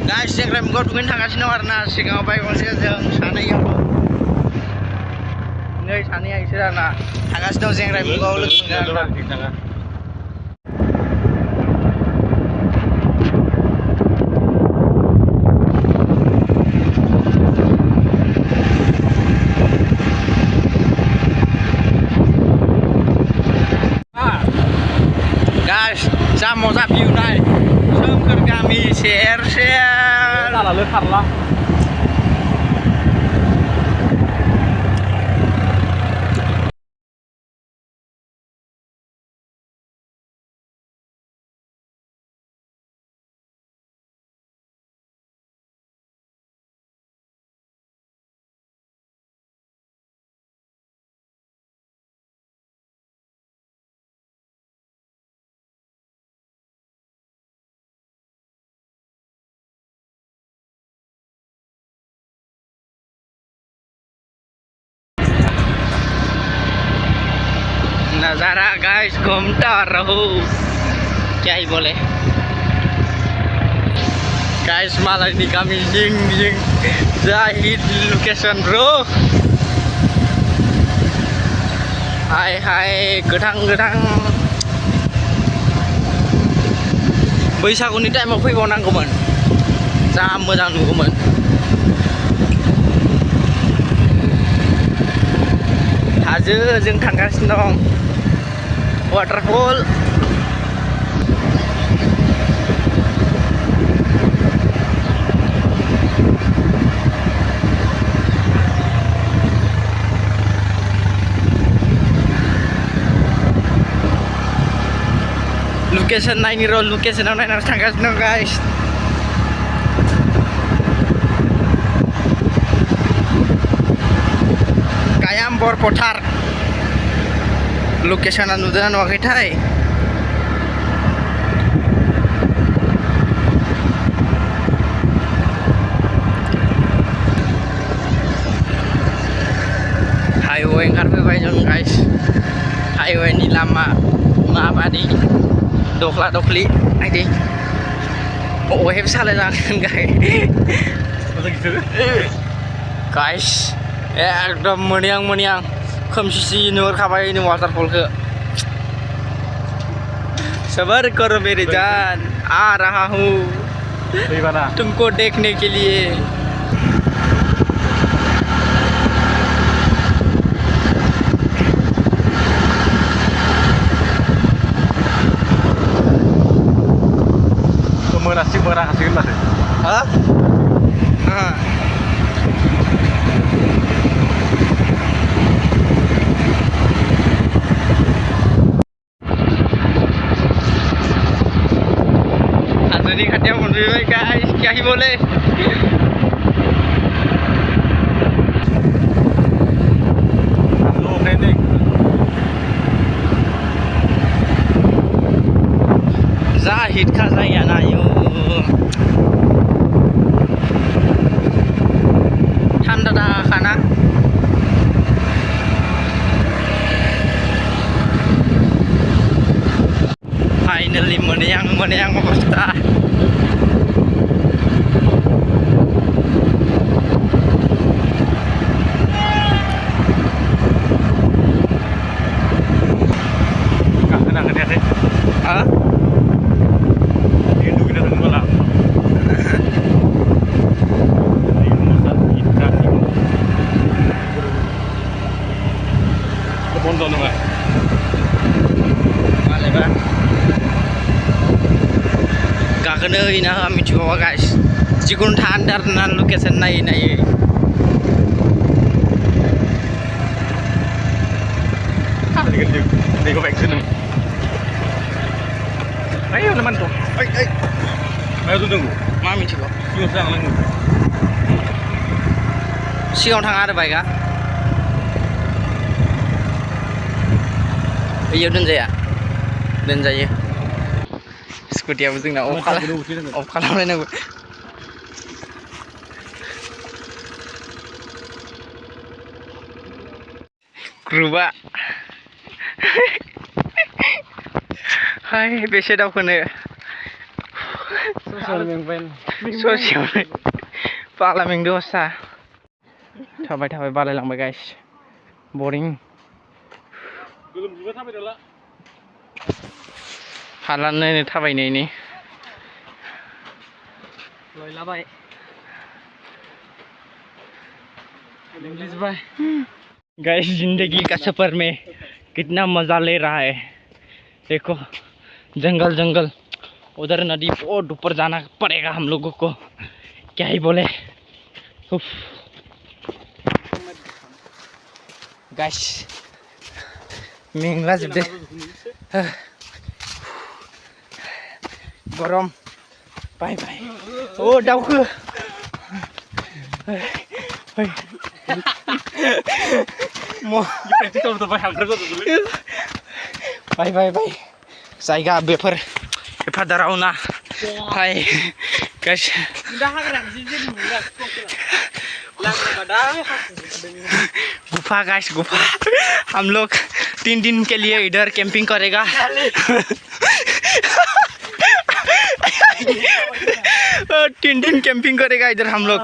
Guys, yang rem gue tungguin थांगासिनो दं आरोना सिगाङाव बाइक गंसे जों सानैयाव नै सानैया इसोर आरोना थांगासिनो दं जें रेमखौ लोगो मोनगोन आरोना Guys, जा मजा भिउ नाय सोमखोर गामि सेर सेर जालालै खारला नज़ारा गाइस घूमता रहो क्या ही बोले गाइस मालायनि गामि जिं जिं जा हिट लोकेशन ब्रो हाय हाय गोथां गोथां बैसागुनि टाइमाव फैबावनांगौमोन जा मोजां नुगौमोन हाजोजों थांगासिनो दं वाटारफल लोकेशन नायनि र' लोकेशनाव नायनानै थांगासिनो दं गाइस कायाम्बर फोथार लोकेशना नुदोंना नुवाखैथाय हाइवे ओंखारफैबाय जों गाइस हाइवेनि लामा माबादि दख्ला दख्लि नायदि अहेब सालायलांगोन गाइस एकदम मोनियां मोनियां खोमसि नुहुरखाबाय वाटारफलखौ सबर करो मेरी जान आ रहा हूँ तुमको देखने के लिए मोनासिगोन माथो हाजोनि खाथियाव मोनफैबाय गाइस क्या ही बोले जा हिटखा जायगाया आयु थान्दा दाखाना फाइनली मोनयां अबस्था बन्द नङा मालायबा गाखोनो होयोना होआ मिथिबावा गाइस जिखुनु थानो आरोना लकेसन नायै नायै देखो बैक से ayo teman tuh ayo tuh tunggu मा मिथिगौ सिगाङाव थांनांगौ सिगाङाव थाङा आरो बाइकआ बैयाव दोनजायो स्कुटियाबो जोंना अफ खालामलायनांगौ ग्रुपआ हाय बेसे दावखोनो ससेयावनो पाग्ला मेंदो हस्सा थाबाय बालायलांबाय गाइस बरिं गोलोमजुबाय थाबाय दाला हालानो थाबायनायनि लयलाबाय गाइस जिंदगी का सफर में कितना मजा ले रहा है देखो जंगल जंगल उधर नदी बहुत ऊपर जाना पड़ेगा हम लोगों को क्या ही बोले गाइस मेंला जोबदो गरम बाय बाय ओ दाउखो बाय बाय बाय जायगा बेफोर एफादाराव ना हाय गाइस गुफा गाइस गुफा हम लोग 3 दिन के लिए इधर कैंपिंग करेगा 3 दिन कैंपिंग करेगा इधर हम लोग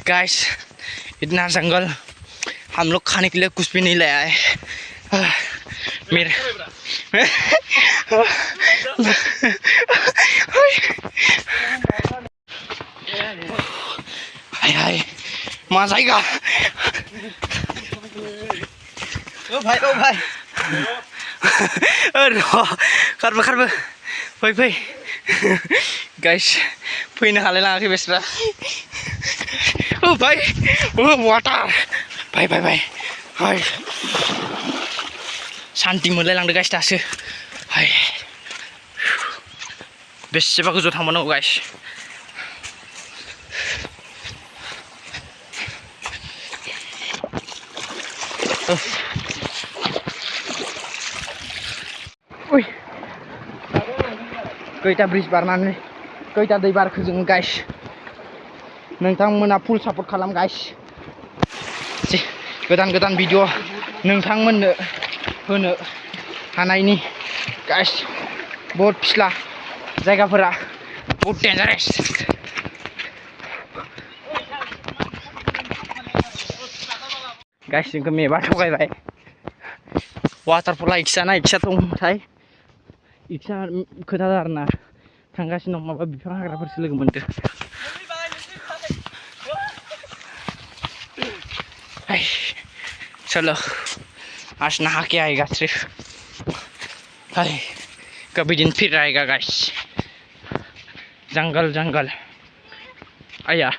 गाइस इतना जंगल हम लोग खाने के लिए कुछ भी नहीं लाया है मेरे हाय हाय मजा आएगा ओ भाई खारबो फै गाइस फैनो हालाय लाङाखै बेस्रा ओ भाई ओ वाटार भाई हाय शान्ति मोनलाय लांदो गाइस दासो हाय बेसेबा गोजौ थांबावनांगौ गाइस ओइ खैथा ब्रिज बारनानै खैथा दै बारखो जों गाइस नोंथांमोना फुल सापर्ट खालाम गाइस गोदान भिडिअ नोंथांमोननो होनो हानायनि गाइस बहुत फिस्ला जायगाफोरा बहुत डेन्जारेस गाइस जोंखौ मेबा थगायबाय वाटारफला इक्सा दंथाय इक्सा खोथा आरोना थांगासिनो दं माबा बिफां हाग्राफोरसो लोगो मोनदो चलो आज नहा के आएगा सिर्फ हाय कभी दिन फिर आएगा गाइस जंगल आया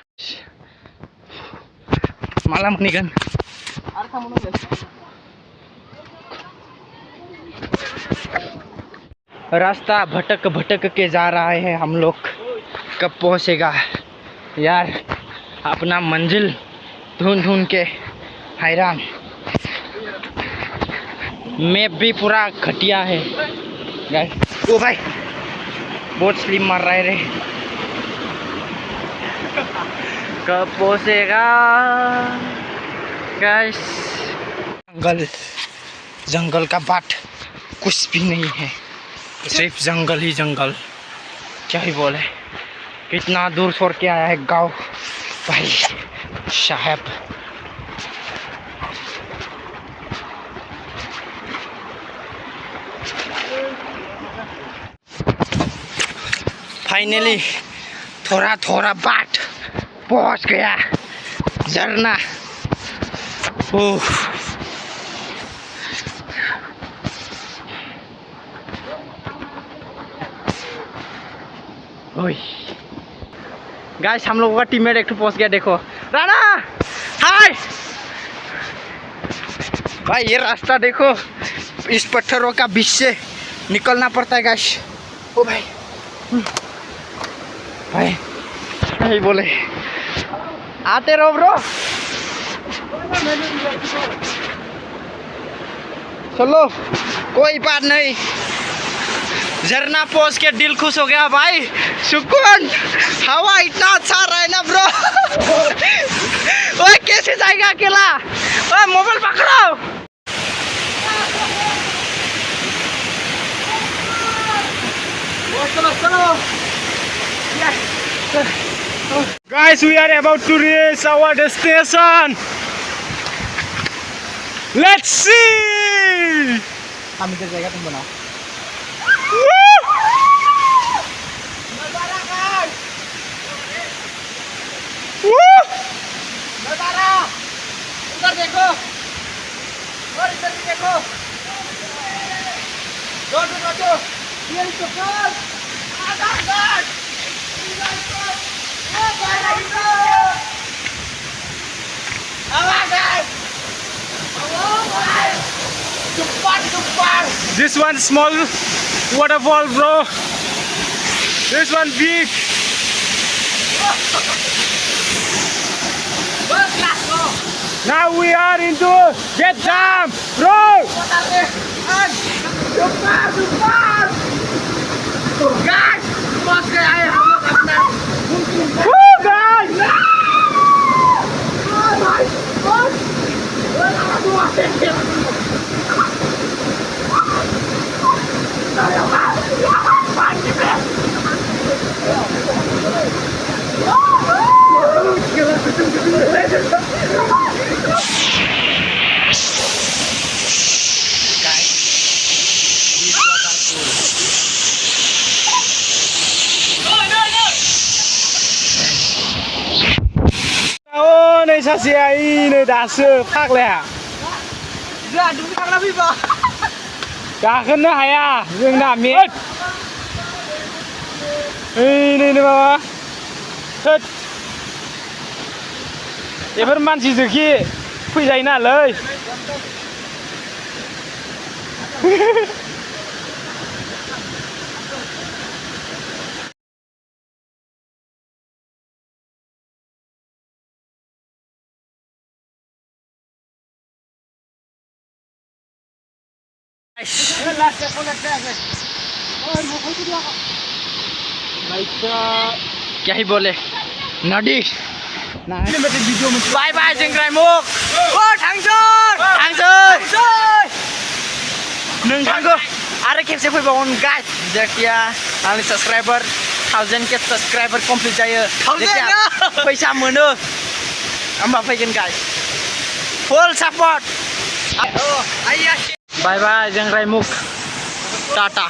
माला मोनहैगोन रास्ता भटक के जा रहा है हम लोग कब पहुंचेगा यार अपना मंजिल ढूंढ के हैरान मैप भी पूरा घटिया है गाइस ओ भाई बहुत स्लिप मार रहा है रे कब पहुंचेगा गाइस जंगल का बाट कुछ भी नहीं है सिर्फ जंगल ही जंगल क्या ही बोले कितना दूर छोड़ के आया है गांव भाई साहब फाइनली थोड़ा बाट पहुंच गया झरना गाइस हम लोगों का टीममेट एक पहुंच गया देखो राणा हाय भाई ये रास्ता देखो इस पत्थरों का बीच से निकलना पड़ता है गाइस ओ भाई नहीं बोले आते रहो ब्रो चलो कोई बात नहीं झरना पहुंच के दिल खुश हो गया भाई सुकून हवा इतना अच्छा रहा है ना ब्रो ओए कैसे जाएगा अकेला ओए मोबाइल पकड़ो चलो Guys, we are about to reach our destination. Let's see. हम इधर जाएगा तुम बनाओ. नजारा उधर देखो और इधर भी देखो. दो ये super Azad This one small waterfall, bro. This one big. Now we are into Vietnam, bro. Woo, guys. Này sao xe ấy này đã sơ phát lẹ. Giờ đúng cái thằng nào bị vợ. Cả khấn nó hay à, dương làm miếng. Ê này mà. Thật. Để phân man chỉ từ khi phi dày nè lời. क्या ही बोले नडी bye bye जंग्राय मुख नोंथांखौ आरो खेबसे फैबावगोन guys जेखिया आंनि subscriber 1000 के subscriber complete जायो जेखिया फैसा मोनो होमबा फैगोन guys full support bye bye जंग्राय मुख टाटा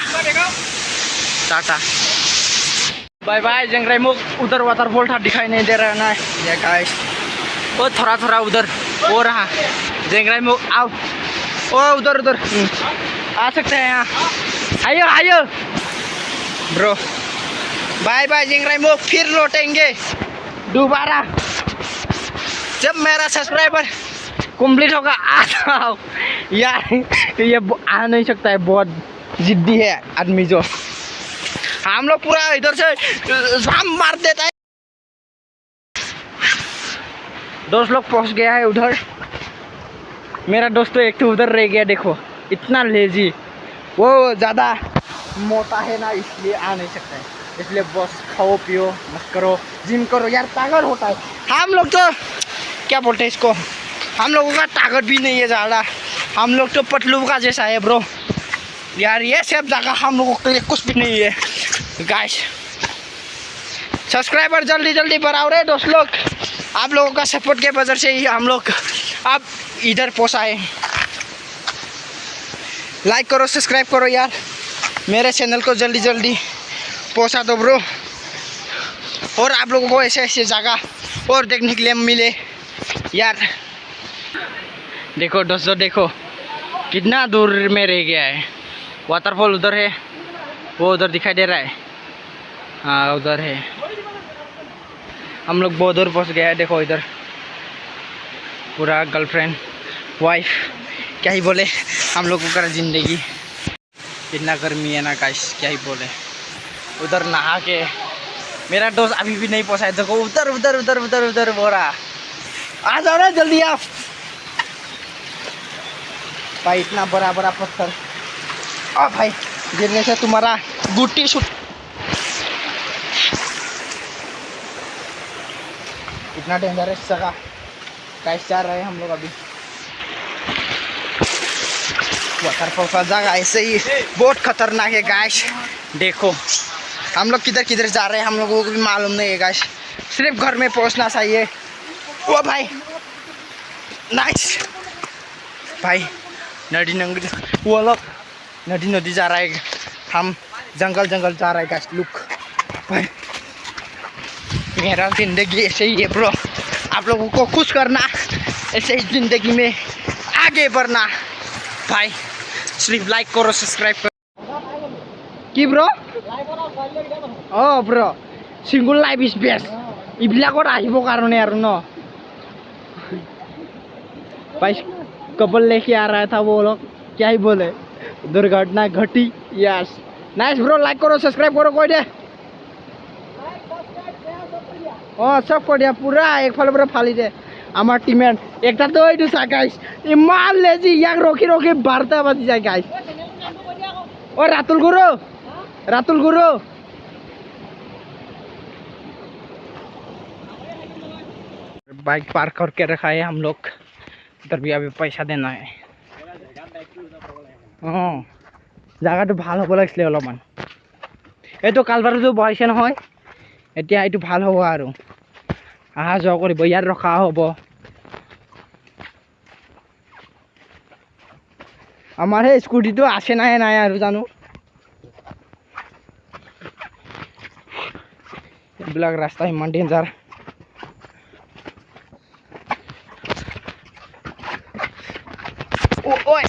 टाटा बाय बाय जंग्राय मुख उधर वाटरफॉल था दिखाई नहीं दे रहा है ये गाइस वो थोड़ा थोड़ा उधर वो रहा जंग्राय मुख आओ ओ उधर उधर आ सकते हैं यहाँ आइयो आइयो ब्रो बाय बाय जंग्राय मुख फिर लौटेंगे दोबारा जब मेरा सब्सक्राइबर कंप्लीट होगा आ जाओ यार ये आ नहीं सकता है बहुत जिद्दी है आदमी जो हम लोग पूरा इधर से जाम मार देता है दोस्त लोग पहुंच गया है उधर मेरा दोस्त तो एक तो उधर रह गया देखो इतना लेजी वो ज़्यादा मोटा है ना इसलिए आ नहीं सकता है इसलिए बस खाओ पियो मत करो जिम करो यार ताकत होता है हम लोग तो क्या बोलते हैं इसको हम लोगों का ताकत भी नहीं है ज़्यादा हम लोग तो पतलू का जैसा है ब्रो यार ये सब जगह हम लोगों के लिए कुछ भी नहीं है गाइस सब्सक्राइबर जल्दी जल्दी बढ़ाओ रहे दोस्त लोग आप लोगों का सपोर्ट के वजह से ही हम लोग अब इधर पहुँचाए लाइक करो सब्सक्राइब करो यार मेरे चैनल को जल्दी जल्दी पहुँचा दो ब्रो और आप लोगों को ऐसे ऐसे जगह और देखने के लिए मिले यार देखो दोस्तों देखो कितना दूर में रह गया है वाटरफॉल उधर है वो उधर दिखाई दे रहा है हाँ उधर है हम लोग बहुत दूर पहुँच गया है देखो इधर पूरा गर्लफ्रेंड वाइफ क्या ही बोले हम लोगों का ज़िंदगी कितना गर्मी है ना गाइस क्या ही बोले उधर नहा के मेरा दोस्त अभी भी नहीं पहुँचा है देखो उधर उधर उधर उधर उधर बोरा आ जाओ ना जल्दी आप भाई इतना बड़ा बड़ा पत्थर आ भाई गिरने से तुम्हारा गुट्टी छूट इतना डेंजरस जगह कैसे जा रहे हैं हम लोग अभी वाटरफॉल का जगह ऐसे ही बहुत खतरनाक है गाइस देखो हम लोग किधर किधर जा रहे हैं हम लोगों को भी मालूम नहीं है गाइस, सिर्फ घर में पहुंचना चाहिए। ओ भाई नाइस भाई, नदी नदी वो लोग नदी नदी जा रहा है, हम जंगल जंगल जा रहा है गाइस। लुक भाई मेरा जिंदगी ऐसे ही है ब्रो, आप लोगों को खुश करना, ऐसे ही जिंदगी में आगे बढ़ना भाई। सिर्फ लाइक करो, सब्सक्राइब करो কি ব্ৰ অ ব্ৰ সিঙ্গল লাইফ ইজ বেষ্ট ইবিলাকত আহিব কাৰণে আৰু ন भाई कपल लेके आ रहा था वो लोग, क्या ही बोले, दुर्घटना घटी। यस नाइस ब्रो, लाइक करो सब्सक्राइब करो कोई दे सब कर दिया पूरा एक फाल पूरा फाली दे आमार टीमेट एक दई दिसा गाइस इमान लेजी याक रखी रखी 12টা বাজি যায় गाइस। ओ रातुल गुरु बाइक पार्क करके रखा है हम लोग, इधर भी अभी पैसा देना है। জায়গাটো ভাল হ'ব লাগিছিলে অলপমান, এইটো কালভাৰটো বহাইছে নহয়, এতিয়া এইটো ভাল হ'ব আৰু অহা যোৱা কৰিব, ইয়াত ৰখা হ'ব। আমাৰ সেই স্কুটিটো আছে নাই আৰু জানো, এইবিলাক ৰাস্তা ইমান ডেঞ্জাৰ। Oi!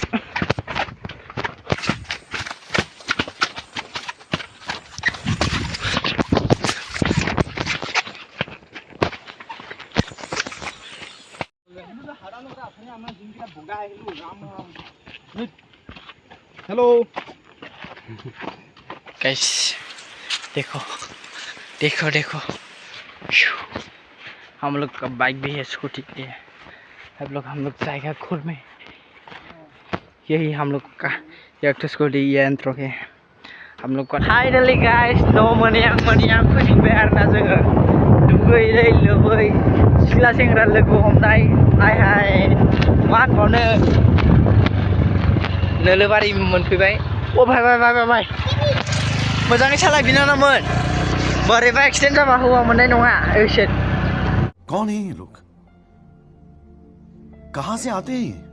हेलो गाइस देखो देखो देखो, हम लोग का बाइक भी है, स्कूटी भी है, हम लोग जाएगा खुर में। यही हम लोग का एक स्कूटी ये यंत्र है हम लोग का। फाइनली गाइस न मोनियां फैनो आरोना जोङो दुगैयै लोबै सिख्ला सेंग्रा लोगो हमनाय हाय मा होनबावनो नोलोबारि मोनफैबाय। ओ भाई मोजाङै सालाय बिनानावमोन, बोरैबा एक्सिडेन्ट जाबा हौवा मोननाय नङा। कौन है ये लोग, कहाँ से आते हैं?